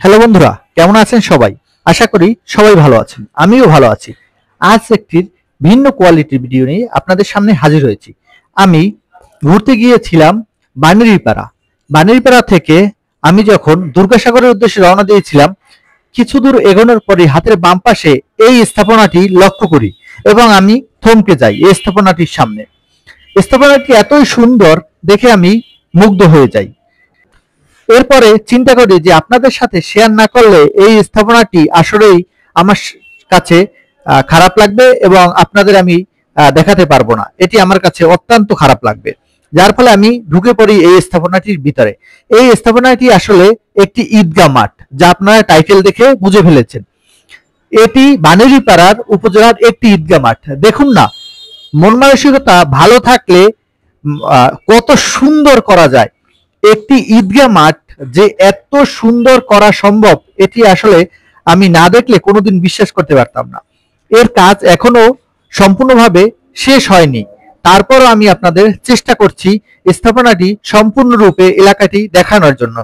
Hello বন্ধুরা, কেমন আছেন সবাই? আশা করি সবাই ভালো আছেন। আমিও ভালো আছি। আজ একটি ভিন্ন কোয়ালিটির ভিডিও নিয়ে আপনাদের সামনে হাজির হয়েছি। আমি ঘুরতে গিয়েছিলাম বানেরীপাড়া। বানেরীপাড়া থেকে আমি যখন দুর্গাসাগরের উদ্দেশ্যে রওনা দিয়েছিলাম, কিছু দূর এগোনোর পরে হাতের বাম পাশে এই স্থাপনাটি লক্ষ্য করি এবং আমি থমকে যাই এই স্থাপনাটির সামনে। স্থাপনাটি এতই সুন্দর দেখে আমি মুগ্ধ হয়ে যাই। এরপরে চিন্তা করি যে আপনাদের সাথে শেয়ার না করলে এই স্থাপনাটি আসলেই আমার কাছে খারাপ লাগবে এবং আপনাদের আমি দেখাতে পারবো না। এটি আমার কাছে অত্যন্ত খারাপ লাগবে, যার ফলে আমি ঢুকে পড়ি এই স্থাপনাটির ভিতরে। এই স্থাপনাটি আসলে একটি ঈদগাহ মাঠ, যা আপনারা টাইটেল দেখে বুঝে ফেলেছেন। এটি বানেরীপাড়ার উপজেলার একটি ঈদগাহ মাঠ। দেখুন না, মন মানসিকতা ভালো থাকলে কত সুন্দর করা যায়। একটি ঈদগাহ মাঠ যে এত সুন্দর করা সম্ভব, এটি আসলে আমি না দেখলে কোনোদিন বিশ্বাস করতে পারতাম না। এর কাজ এখনো সম্পূর্ণভাবে শেষ হয়নি, তারপরও আমি আপনাদের চেষ্টা করছি স্থাপনাটি সম্পূর্ণরূপে এলাকাটি দেখানোর জন্য।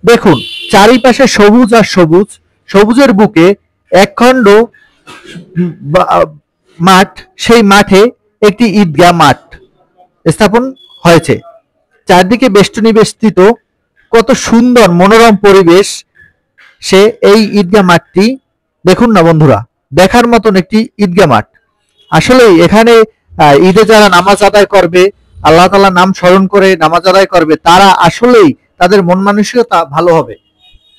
দেখুন, চারিপাশে সবুজ আর সবুজ, সবুজের বুকে একখণ্ড মাঠ, সেই মাঠে একটি ঈদগাহ মাঠ স্থাপন হয়েছে। চারদিকে বেষ্টনী বেষ্টিত, কত সুন্দর মনোরম পরিবেশ সে এই ঈদগাহ মাঠটি। দেখুন না বন্ধুরা, দেখার মতন একটি ঈদগাহ মাঠ। আসলেই এখানে ঈদে যারা নামাজ আদায় করবে, আল্লাহ তাআলার নাম স্মরণ করে নামাজ আদায় করবে, তারা আসলেই তাদের মন মানসিকতা ভালো হবে,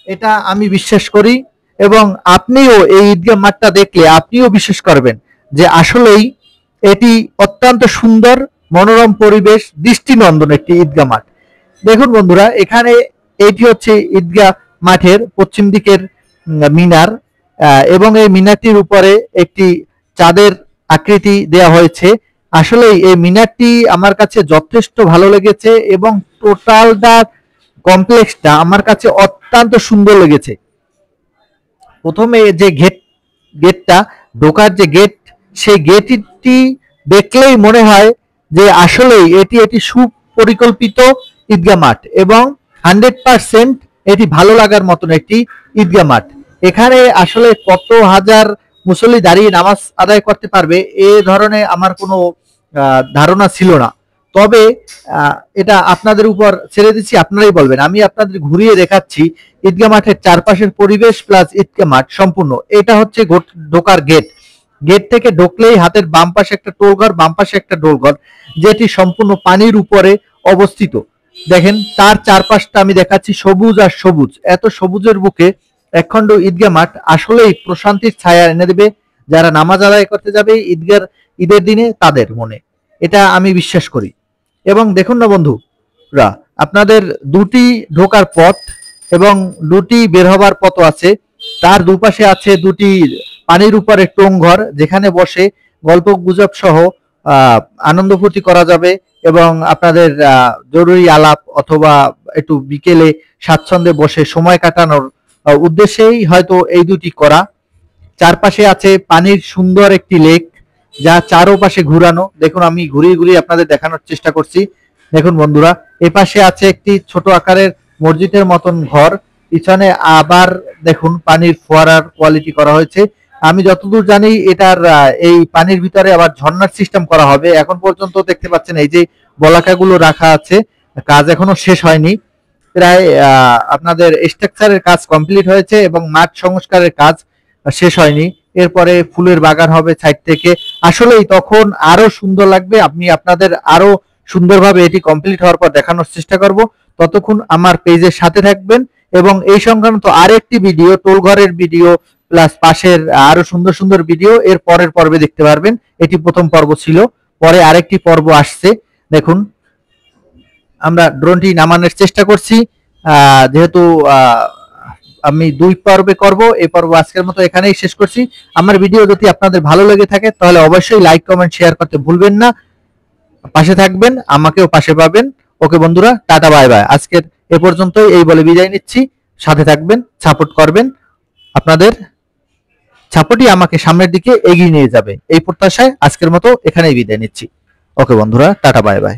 এটা আমি বিশ্বাস করি। এবং আপনিও এই ঈদগাহ মাঠটা দেখলে আপনিও বিশ্বাস করবেন যে আসলেই এটি অত্যন্ত সুন্দর, মনোরম পরিবেশ, দৃষ্টিনন্দন একটি ঈদগাহ মাঠ। দেখুন বন্ধুরা, এখানে এটি হচ্ছে ঈদগাহ মাঠের পশ্চিম দিকের মিনার, এবং এই মিনারটির উপরে একটি চাঁদের আকৃতি দেয়া হয়েছে। আসলে এই মিনারটি আমার কাছে যথেষ্ট ভালো লেগেছে এবং টোটালটা কমপ্লেক্সটা আমার কাছে অত্যন্ত সুন্দর লেগেছে। প্রথমে যে গেটটা ঢোকার যে গেট, সেই গেটটি দেখলেই মনে হয় যে আসলেই এটি সুপরিকল্পিত ঈদগাহ মাঠ এবং 100% এটি ভালো লাগার মতন একটি ঈদগাহ মাঠ। এখানে আসলে কত হাজার মুসল্লি দাঁড়িয়ে নামাজ আদায় করতে পারবে এ ধরনের আমার কোনো ধারণা ছিল না। তবে এটা আপনাদের উপর ছেড়ে দিচ্ছি, আপনারাই বলবেন। আমি আপনাদের ঘুরিয়ে দেখাচ্ছি ঈদগাহ মাঠের চারপাশের পরিবেশ প্লাস ঈদগাহ মাঠ সম্পূর্ণ। এটা হচ্ছে ঢোকার গেট। গেট থেকে ঢুকলেই হাতের বাম পাশে একটা টোলঘর, বাম পাশে একটা টোলঘর, যেটি সম্পূর্ণ পানির উপরে অবস্থিত। দেখেন, তার চারপাশটা আমি দেখাচ্ছি সবুজ আর সবুজ। এত সবুজের বুকে একখণ্ড ঈদগাহ মাঠ আসলেই প্রশান্তির ছায়া এনে দেবে যারা নামাজ আদায় করতে যাবে ঈদের দিনে তাদের মনে, এটা আমি বিশ্বাস করি। এবং দেখুন না বন্ধুরা, আপনাদের দুটি ঢোকার পথ এবং দুটি বের হবার পথ আছে। তার দুপাশে আছে দুটি পানির উপরে টোংঘর, যেখানে বসে গল্প গুজব সহ আনন্দ ফুর্তি করা যাবে এবং আপনাদের জরুরি আলাপ অথবা একটু বিকেলে স্বাচ্ছন্দ্যে বসে সময় কাটানোর উদ্দেশ্যেই হয়তো এই দুটি করা। চারপাশে আছে পানির সুন্দর একটি লেক, যা চারোপাশে ঘুরানো। দেখুন, আমি ঘুরিয়ে ঘুরিয়ে আপনাদের দেখানোর চেষ্টা করছি। দেখুন বন্ধুরা, এ পাশে আছে একটি ছোট আকারের মসজিদের মতন ঘর, পিছনে আবার দেখুন পানির ফোয়ারার কোয়ালিটি করা হয়েছে। আমি যতদূর জানি এটার এই পানির ভিতরে আবার ঝর্ণার সিস্টেম করা হবে। এখন পর্যন্ত দেখতে পাচ্ছেন এই যে বলাকাগুলো রাখা আছে, কাজ এখনো শেষ হয়নি। প্রায় আপনাদের স্ট্রাকচারের কাজ কমপ্লিট হয়েছে এবং মাঠ সংস্কারের কাজ শেষ হয়নি। এরপরে ফুলের বাগান হবে সাইড থেকে, আসলেই তখন আরো সুন্দর লাগবে। আমি আপনাদের আরো সুন্দরভাবে এটি কমপ্লিট হওয়ার পর দেখানোর চেষ্টা করব। ততক্ষণ আমার পেজের সাথে থাকবেন এবং এই সংক্রান্ত আরেকটি ভিডিও, টোলঘরের ভিডিও প্লাস পাশের আরো সুন্দর সুন্দর ভিডিও এর পরের পর্বে দেখতে পারবেন। এটি প্রথম পর্ব ছিল, পরে আরেকটি পর্ব আসছে। দেখুন, আমরা ড্রোনটি নামানোর চেষ্টা করছি, যেহেতু আমি 2 পর্বে করব। এই পর্ব আজকের মতো এখানেই শেষ করছি। আমার ভিডিও যদি আপনাদের ভালো লেগে থাকে তাহলে অবশ্যই লাইক কমেন্ট শেয়ার করতে ভুলবেন না। পাশে থাকবেন, আমাকেও পাশে পাবেন। ওকে বন্ধুরা, টাটা বাই বাই। আজকের এ পর্যন্তই, এই বলে বিদায় নিচ্ছি। সাথে থাকবেন, সাপোর্ট করবেন। আপনাদের সাপোর্টই আমাকে সামনের দিকে এগিয়ে নিয়ে যাবে, এই প্রত্যাশায় আজকের মতো এখানেই বিদায় নিচ্ছি। ওকে বন্ধুরা, টাটা বাই বাই।